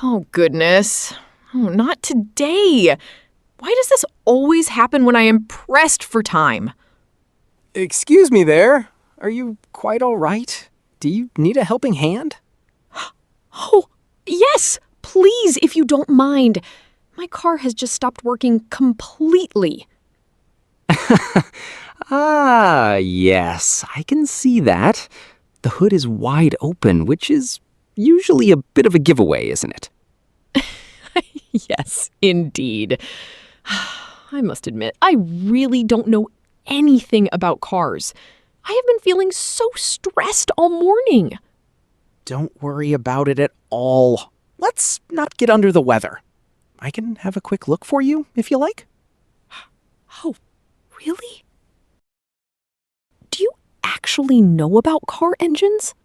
Oh, goodness. Oh, not today. Why does this always happen when I am pressed for time? Excuse me there. Are you quite all right? Do you need a helping hand? Oh, yes, please, if you don't mind. My car has just stopped working completely. Ah, yes, I can see that. The hood is wide open, which is usually a bit of a giveaway, isn't it? Yes, indeed. I must admit, I really don't know anything about cars. I have been feeling so stressed all morning. Don't worry about it at all. Let's not get under the weather. I can have a quick look for you, if you like. Oh, really? Do you actually know about car engines?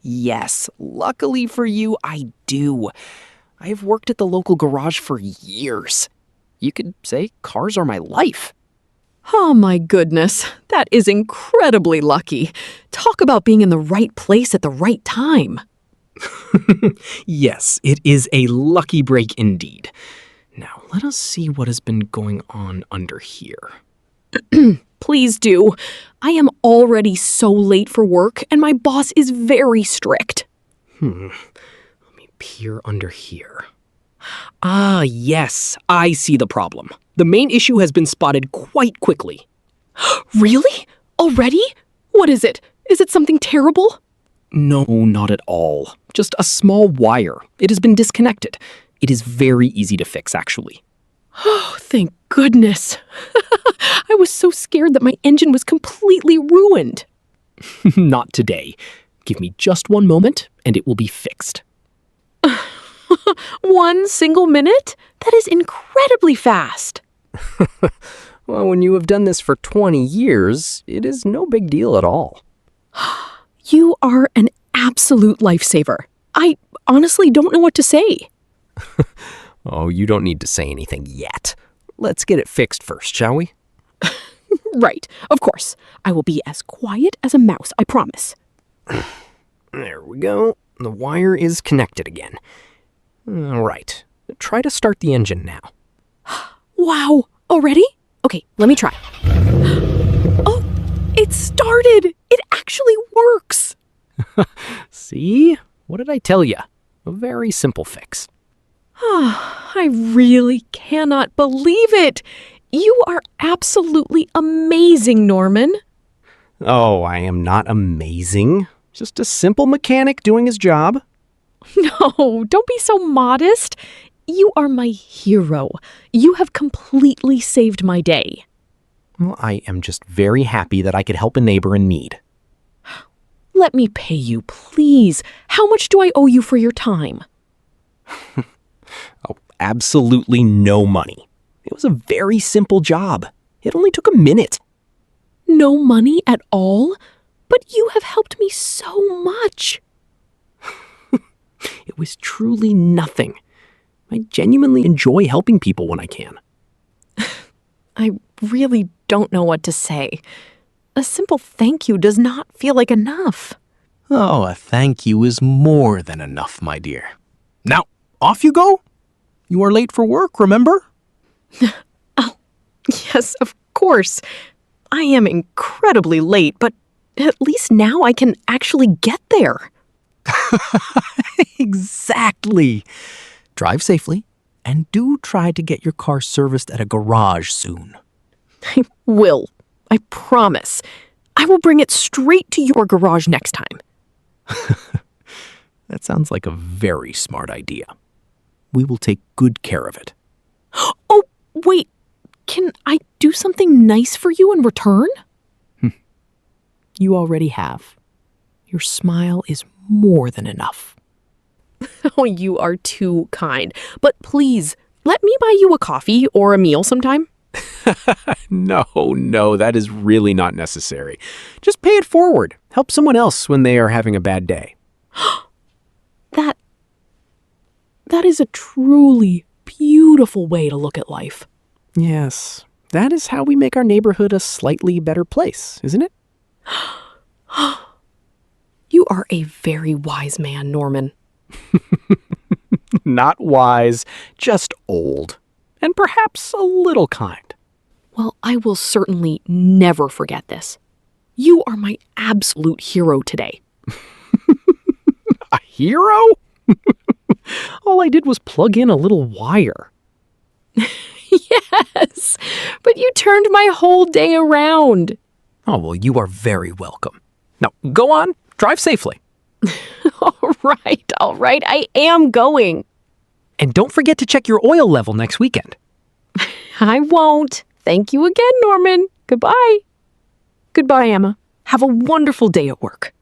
Yes, luckily for you, I do. I have worked at the local garage for years. You could say cars are my life. Oh my goodness, that is incredibly lucky. Talk about being in the right place at the right time. Yes, it is a lucky break indeed. Now, let us see what has been going on under here. Please do. I am already so late for work, and my boss is very strict. Let me peer under here. Ah, yes, I see the problem. The main issue has been spotted quite quickly. Really? Already? What is it? Is it something terrible? No, not at all. Just a small wire. It has been disconnected. It is very easy to fix, actually. Oh, thank goodness. I was so scared that my engine was completely ruined. Not today. Give me just one moment, and it will be fixed. 1 single minute? That is incredibly fast. Well, when you have done this for 20 years, it is no big deal at all. You are an absolute lifesaver. I honestly don't know what to say. Oh, you don't need to say anything yet. Let's get it fixed first, shall we? Right, of course. I will be as quiet as a mouse, I promise. There we go. The wire is connected again. All right. Try to start the engine now. Wow, already? Okay, let me try. Oh, it started! It actually works! See? What did I tell you? A very simple fix. I really cannot believe it! You are absolutely amazing, Norman. Oh, I am not amazing. Just a simple mechanic doing his job. No, don't be so modest. You are my hero. You have completely saved my day. Well, I am just very happy that I could help a neighbor in need. Let me pay you, please. How much do I owe you for your time? Oh, absolutely no money. It was a very simple job. It only took a minute. No money at all? But you have helped me so much. It was truly nothing. I genuinely enjoy helping people when I can. I really don't know what to say. A simple thank you does not feel like enough. Oh, a thank you is more than enough, my dear. Now, off you go. You are late for work, remember? Oh, yes, of course. I am incredibly late, but at least now I can actually get there. Exactly. Drive safely, and do try to get your car serviced at a garage soon. I will. I promise. I will bring it straight to your garage next time. That sounds like a very smart idea. We will take good care of it. Oh, wait. Can I do something nice for you in return? You already have. Your smile is more than enough. Oh, you are too kind. But please, let me buy you a coffee or a meal sometime. No, that is really not necessary. Just pay it forward. Help someone else when they are having a bad day. That is a truly beautiful way to look at life. Yes, that is how we make our neighborhood a slightly better place, isn't it? You are a very wise man, Norman. Not wise, just old. And perhaps a little kind. Well, I will certainly never forget this. You are my absolute hero today. A hero? All I did was plug in a little wire. Yes, but you turned my whole day around. Oh, well, you are very welcome. Now, go on, drive safely. All right, I am going. And don't forget to check your oil level next weekend. I won't. Thank you again, Norman. Goodbye. Goodbye, Emma. Have a wonderful day at work.